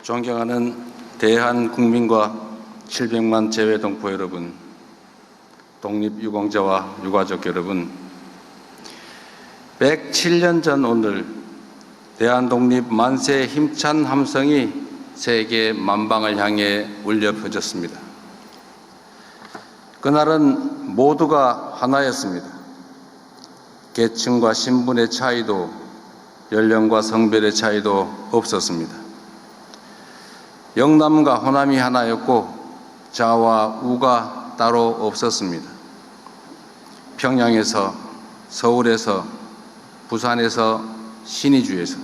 존경하는 대한국민과 700만 재외동포 여러분, 독립유공자와 유가족 여러분, 107년 전 오늘 대한독립 만세의 힘찬 함성이 세계 만방을 향해 울려 퍼졌습니다. 그날은 모두가 하나였습니다. 계층과 신분의 차이도 연령과 성별의 차이도 없었습니다. 영남과 호남이 하나였고 좌와 우가 따로 없었습니다. 평양에서, 서울에서, 부산에서, 신의주에서,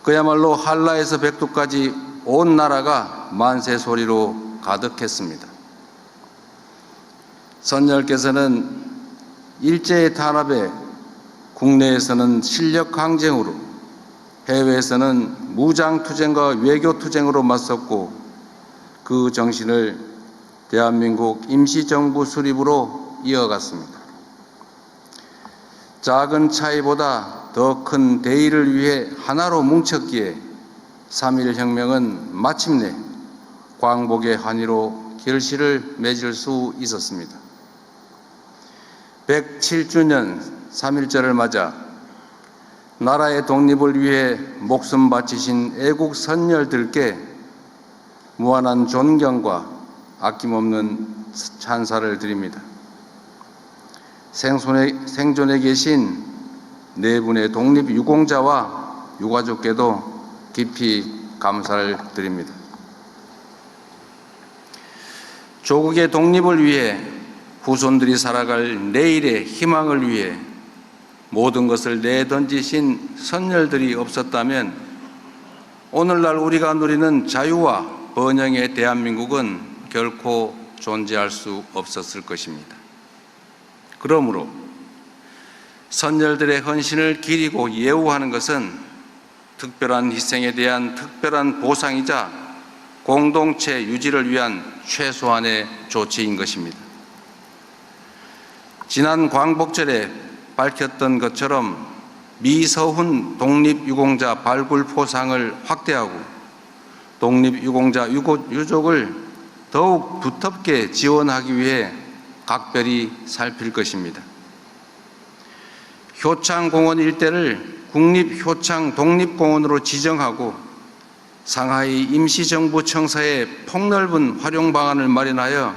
그야말로 한라에서 백두까지 온 나라가 만세 소리로 가득했습니다. 선열께서는 일제의 탄압에 국내에서는 실력 강쟁으로, 해외에서는 무장투쟁과 외교투쟁으로 맞섰고 그 정신을 대한민국 임시정부 수립으로 이어갔습니다. 작은 차이보다 더 큰 대의를 위해 하나로 뭉쳤기에 3.1혁명은 마침내 광복의 환희로 결실을 맺을 수 있었습니다. 107주년 3.1절을 맞아 나라의 독립을 위해 목숨 바치신 애국 선열들께 무한한 존경과 아낌없는 찬사를 드립니다. 생존에 계신 네 분의 독립유공자와 유가족께도 깊이 감사를 드립니다. 조국의 독립을 위해 후손들이 살아갈 내일의 희망을 위해 모든 것을 내던지신 선열들이 없었다면 오늘날 우리가 누리는 자유와 번영의 대한민국은 결코 존재할 수 없었을 것입니다. 그러므로 선열들의 헌신을 기리고 예우하는 것은 특별한 희생에 대한 특별한 보상이자 공동체 유지를 위한 최소한의 조치인 것입니다. 지난 광복절에 밝혔던 것처럼 미서훈 독립유공자 발굴포상을 확대하고 독립유공자 유족을 더욱 두텁게 지원하기 위해 각별히 살필 것입니다. 효창공원 일대를 국립효창 독립공원으로 지정하고 상하이 임시정부 청사에 폭넓은 활용 방안을 마련하여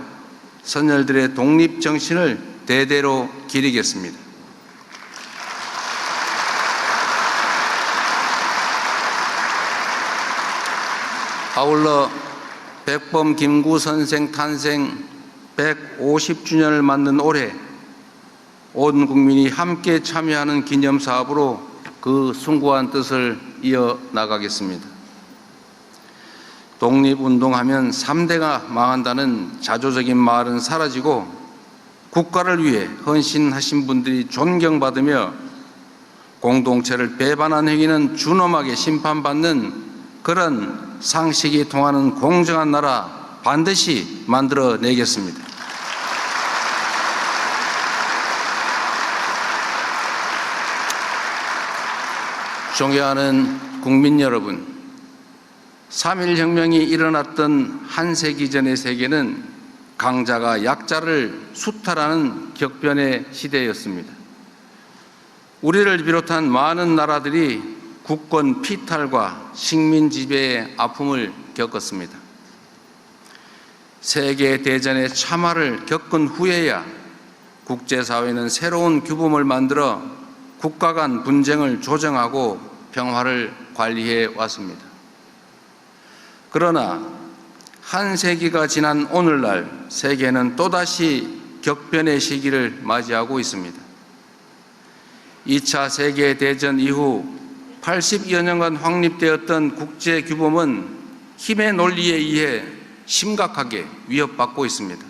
선열들의 독립정신을 대대로 기리겠습니다. 아울러 백범 김구 선생 탄생 150주년을 맞는 올해 온 국민이 함께 참여하는 기념사업으로 그 숭고한 뜻을 이어나가겠습니다. 독립운동하면 3대가 망한다는 자조적인 말은 사라지고 국가를 위해 헌신하신 분들이 존경받으며 공동체를 배반한 행위는 준엄하게 심판받는 그런 상식이 통하는 공정한 나라 반드시 만들어내겠습니다. 존경하는 국민 여러분, 3.1혁명이 일어났던 한 세기 전의 세계는 강자가 약자를 수탈하는 격변의 시대였습니다. 우리를 비롯한 많은 나라들이 국권 피탈과 식민 지배의 아픔을 겪었습니다. 세계대전의 참화를 겪은 후에야 국제사회는 새로운 규범을 만들어 국가 간 분쟁을 조정하고 평화를 관리해 왔습니다. 그러나 한 세기가 지난 오늘날 세계는 또다시 격변의 시기를 맞이하고 있습니다. 2차 세계대전 이후 80여 년간 확립되었던 국제규범은 힘의 논리에 의해 심각하게 위협받고 있습니다.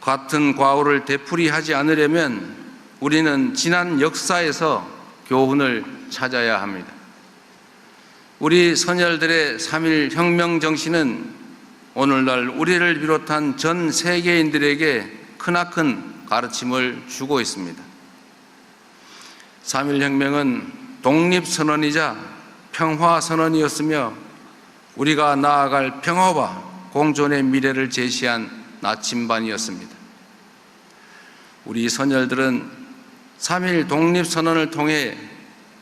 같은 과오를 되풀이하지 않으려면 우리는 지난 역사에서 교훈을 찾아야 합니다. 우리 선열들의 3.1 혁명 정신은 오늘날 우리를 비롯한 전 세계인들에게 크나큰 가르침을 주고 있습니다. 3.1 혁명은 독립선언이자 평화선언이었으며 우리가 나아갈 평화와 공존의 미래를 제시한 나침반이었습니다. 우리 선열들은 3.1 독립선언을 통해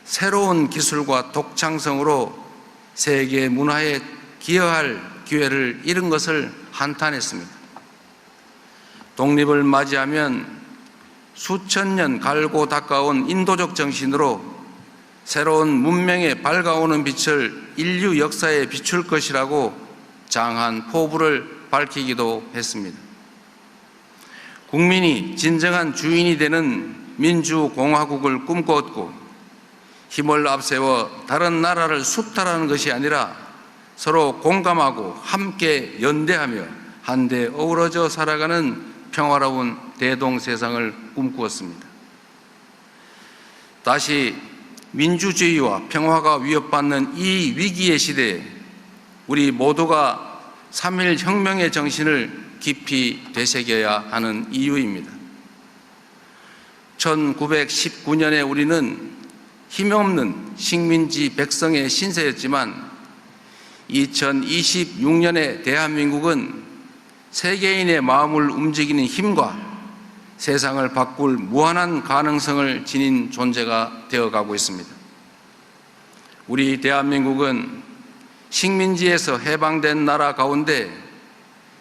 새로운 기술과 독창성으로 세계 문화에 기여할 기회를 잃은 것을 한탄했습니다. 독립을 맞이하면 수천 년 갈고 닦아온 인도적 정신으로 새로운 문명의 밝아오는 빛을 인류 역사에 비출 것이라고 장한 포부를 밝히기도 했습니다. 국민이 진정한 주인이 되는 민주공화국을 꿈꿨고 힘을 앞세워 다른 나라를 수탈하는 것이 아니라 서로 공감하고 함께 연대하며 한데 어우러져 살아가는 평화로운 대동세상을 꿈꾸었습니다. 다시 민주주의와 평화가 위협받는 이 위기의 시대에 우리 모두가 3.1 혁명의 정신을 깊이 되새겨야 하는 이유입니다. 1919년에 우리는 힘없는 식민지 백성의 신세였지만 2026년의 대한민국은 세계인의 마음을 움직이는 힘과 세상을 바꿀 무한한 가능성을 지닌 존재가 되어가고 있습니다. 우리 대한민국은 식민지에서 해방된 나라 가운데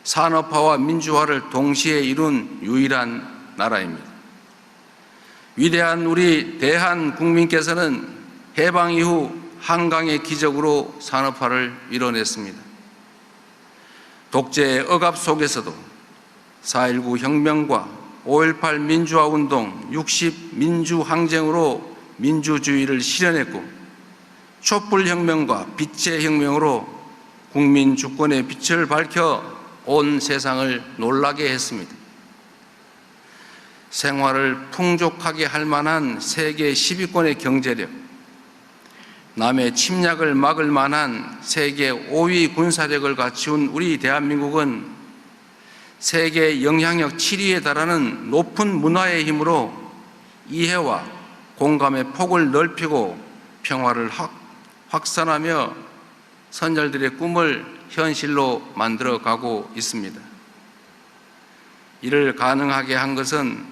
산업화와 민주화를 동시에 이룬 유일한 나라입니다. 위대한 우리 대한국민께서는 해방 이후 한강의 기적으로 산업화를 이뤄냈습니다. 독재의 억압 속에서도 4.19 혁명과 5.18 민주화운동, 60 민주항쟁으로 민주주의를 실현했고 촛불혁명과 빛의 혁명으로 국민 주권의 빛을 밝혀 온 세상을 놀라게 했습니다. 생활을 풍족하게 할 만한 세계 10위권의 경제력, 남의 침략을 막을 만한 세계 5위 군사력을 갖춘 우리 대한민국은 세계 영향력 7위에 달하는 높은 문화의 힘으로 이해와 공감의 폭을 넓히고 평화를 확산하며 선열들의 꿈을 현실로 만들어가고 있습니다. 이를 가능하게 한 것은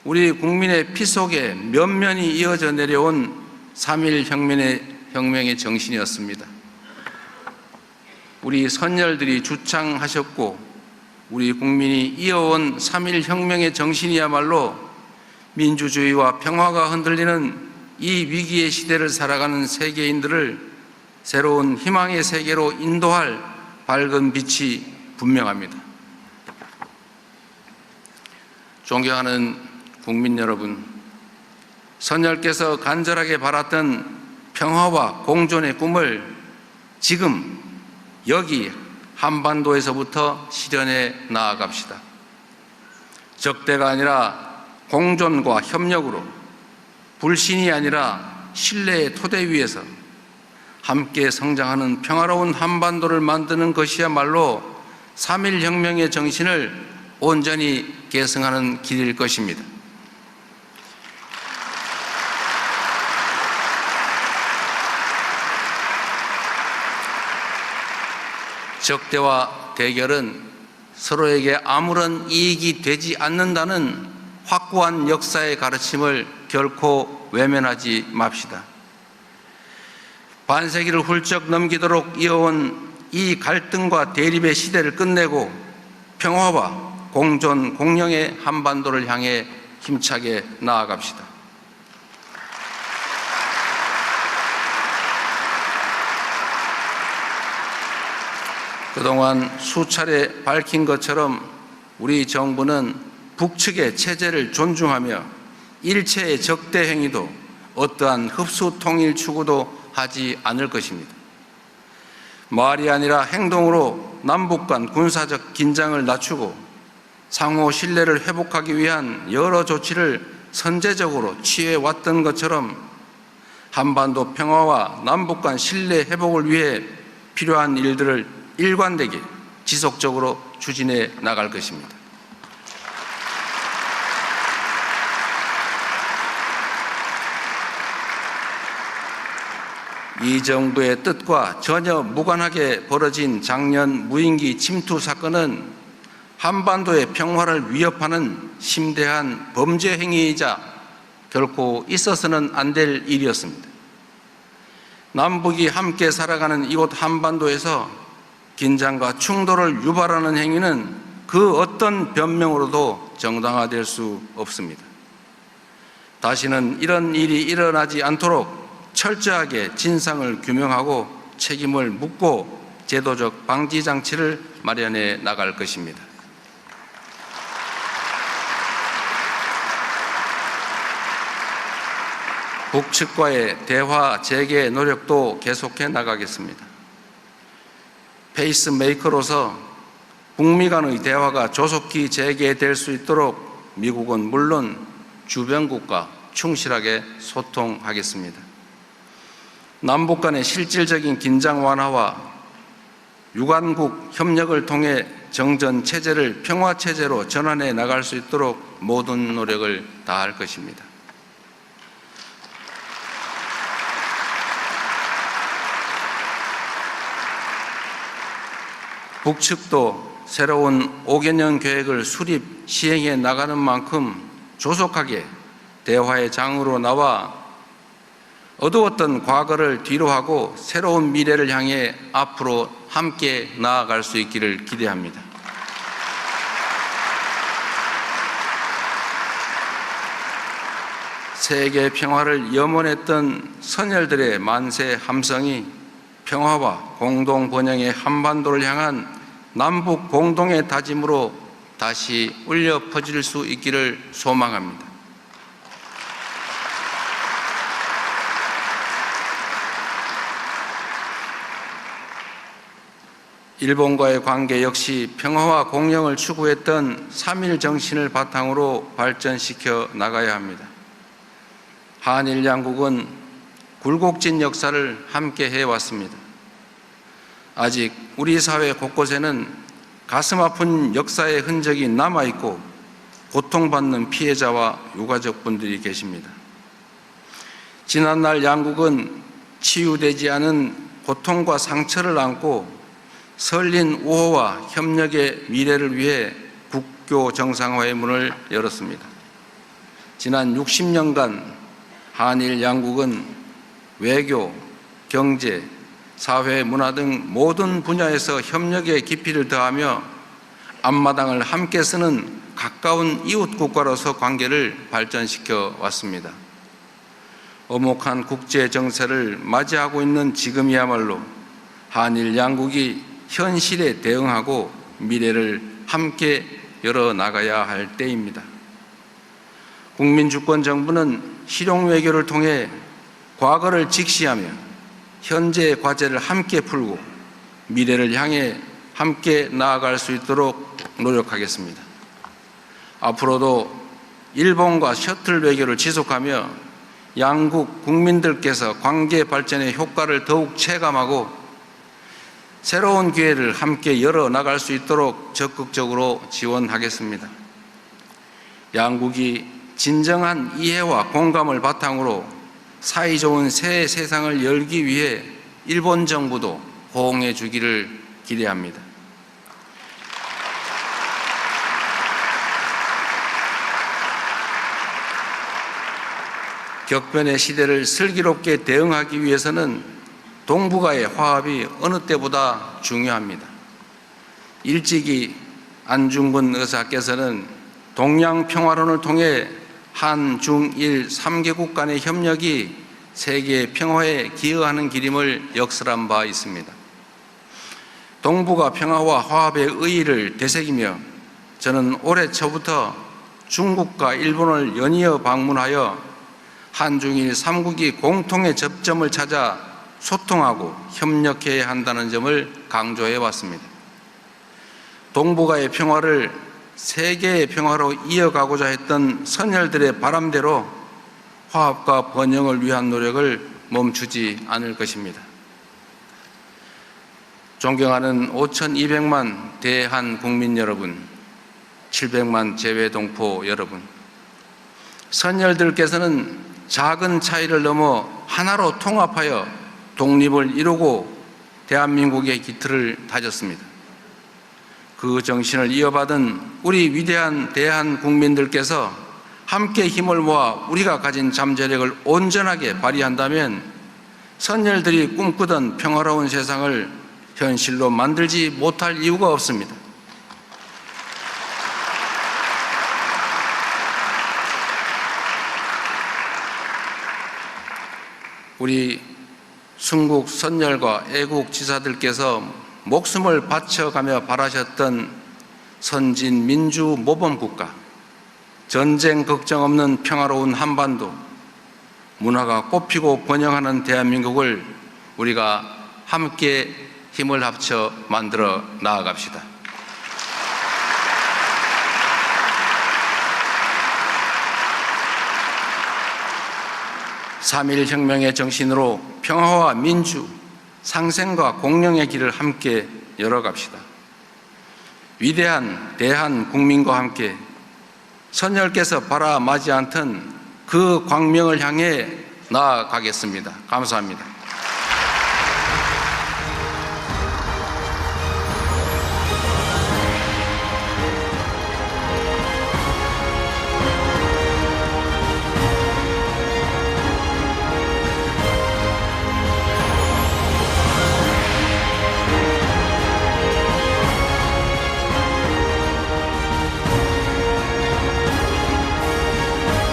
우리 국민의 피 속에 면면이 이어져 내려온 3.1 혁명의 정신이었습니다. 우리 선열들이 주창하셨고 우리 국민이 이어온 3.1 혁명의 정신이야말로 민주주의와 평화가 흔들리는 이 위기의 시대를 살아가는 세계인들을 새로운 희망의 세계로 인도할 밝은 빛이 분명합니다. 존경하는 국민 여러분, 선열께서 간절하게 바랐던 평화와 공존의 꿈을 지금 여기 한반도에서부터 실현해 나아갑시다. 적대가 아니라 공존과 협력으로, 불신이 아니라 신뢰의 토대 위에서 함께 성장하는 평화로운 한반도를 만드는 것이야말로 3.1 혁명의 정신을 온전히 계승하는 길일 것입니다. 적대와 대결은 서로에게 아무런 이익이 되지 않는다는 확고한 역사의 가르침을 결코 외면하지 맙시다. 반세기를 훌쩍 넘기도록 이어온 이 갈등과 대립의 시대를 끝내고 평화와 공존, 공영의 한반도를 향해 힘차게 나아갑시다. 그동안 수차례 밝힌 것처럼 우리 정부는 북측의 체제를 존중하며 일체의 적대 행위도 어떠한 흡수 통일 추구도 하지 않을 것입니다. 말이 아니라 행동으로 남북 간 군사적 긴장을 낮추고 상호 신뢰를 회복하기 위한 여러 조치를 선제적으로 취해왔던 것처럼 한반도 평화와 남북 간 신뢰 회복을 위해 필요한 일들을 일관되게 지속적으로 추진해 나갈 것입니다. 이 정부의 뜻과 전혀 무관하게 벌어진 작년 무인기 침투 사건은 한반도의 평화를 위협하는 심대한 범죄 행위이자 결코 있어서는 안 될 일이었습니다. 남북이 함께 살아가는 이곳 한반도에서 긴장과 충돌을 유발하는 행위는 그 어떤 변명으로도 정당화될 수 없습니다. 다시는 이런 일이 일어나지 않도록 철저하게 진상을 규명하고 책임을 묻고 제도적 방지 장치를 마련해 나갈 것입니다. 북측과의 대화 재개 노력도 계속해 나가겠습니다. 페이스메이커로서 북미 간의 대화가 조속히 재개될 수 있도록 미국은 물론 주변국과 충실하게 소통하겠습니다. 남북 간의 실질적인 긴장 완화와 유관국 협력을 통해 정전 체제를 평화 체제로 전환해 나갈 수 있도록 모든 노력을 다할 것입니다. 북측도 새로운 5개년 계획을 수립, 시행해 나가는 만큼 조속하게 대화의 장으로 나와 어두웠던 과거를 뒤로하고 새로운 미래를 향해 앞으로 함께 나아갈 수 있기를 기대합니다. 세계 평화를 염원했던 선열들의 만세 함성이 평화와 공동 번영의 한반도를 향한 남북 공동의 다짐으로 다시 울려 퍼질 수 있기를 소망합니다. 일본과의 관계 역시 평화와 공영을 추구했던 3.1 정신을 바탕으로 발전시켜 나가야 합니다. 한일 양국은 굴곡진 역사를 함께 해왔습니다. 아직 우리 사회 곳곳에는 가슴 아픈 역사의 흔적이 남아있고 고통받는 피해자와 유가족분들이 계십니다. 지난날 양국은 치유되지 않은 고통과 상처를 안고 설린 우호와 협력의 미래를 위해 국교 정상화의 문을 열었습니다. 지난 60년간 한일 양국은 외교, 경제, 사회, 문화 등 모든 분야에서 협력의 깊이를 더하며 앞마당을 함께 쓰는 가까운 이웃 국가로서 관계를 발전시켜 왔습니다. 엄혹한 국제 정세를 맞이하고 있는 지금이야말로 한일 양국이 현실에 대응하고 미래를 함께 열어나가야 할 때입니다. 국민주권정부는 실용외교를 통해 과거를 직시하며 현재의 과제를 함께 풀고 미래를 향해 함께 나아갈 수 있도록 노력하겠습니다. 앞으로도 일본과 셔틀 외교를 지속하며 양국 국민들께서 관계 발전의 효과를 더욱 체감하고 새로운 기회를 함께 열어나갈 수 있도록 적극적으로 지원하겠습니다. 양국이 진정한 이해와 공감을 바탕으로 사이좋은 새 세상을 열기 위해 일본 정부도 호응해 주기를 기대합니다. 격변의 시대를 슬기롭게 대응하기 위해서는 동북아의 화합이 어느 때보다 중요합니다. 일찍이 안중근 의사께서는 동양 평화론을 통해 한, 중, 일 3개국 간의 협력이 세계 평화에 기여하는 길임을 역설한 바 있습니다. 동북아 평화와 화합의 의의를 되새기며 저는 올해 초부터 중국과 일본을 연이어 방문하여 한중일 3국이 공통의 접점을 찾아 소통하고 협력해야 한다는 점을 강조해 왔습니다. 동북아의 평화를 세계의 평화로 이어가고자 했던 선열들의 바람대로 화합과 번영을 위한 노력을 멈추지 않을 것입니다. 존경하는 5,200만 대한 국민 여러분, 700만 재외동포 여러분, 선열들께서는 작은 차이를 넘어 하나로 통합하여 독립을 이루고 대한민국의 기틀을 다졌습니다. 그 정신을 이어받은 우리 위대한 대한 국민들께서 함께 힘을 모아 우리가 가진 잠재력을 온전하게 발휘한다면 선열들이 꿈꾸던 평화로운 세상을 현실로 만들지 못할 이유가 없습니다. 우리 순국 선열과 애국 지사들께서 목숨을 바쳐가며 바라셨던 선진 민주 모범국가, 전쟁 걱정 없는 평화로운 한반도, 문화가 꽃피고 번영하는 대한민국을 우리가 함께 힘을 합쳐 만들어 나아갑시다. 3.1 혁명의 정신으로 평화와 민주, 상생과 공령의 길을 함께 열어갑시다. 위대한 대한 국민과 함께 선열께서 바라마지 않던 그 광명을 향해 나아가겠습니다. 감사합니다.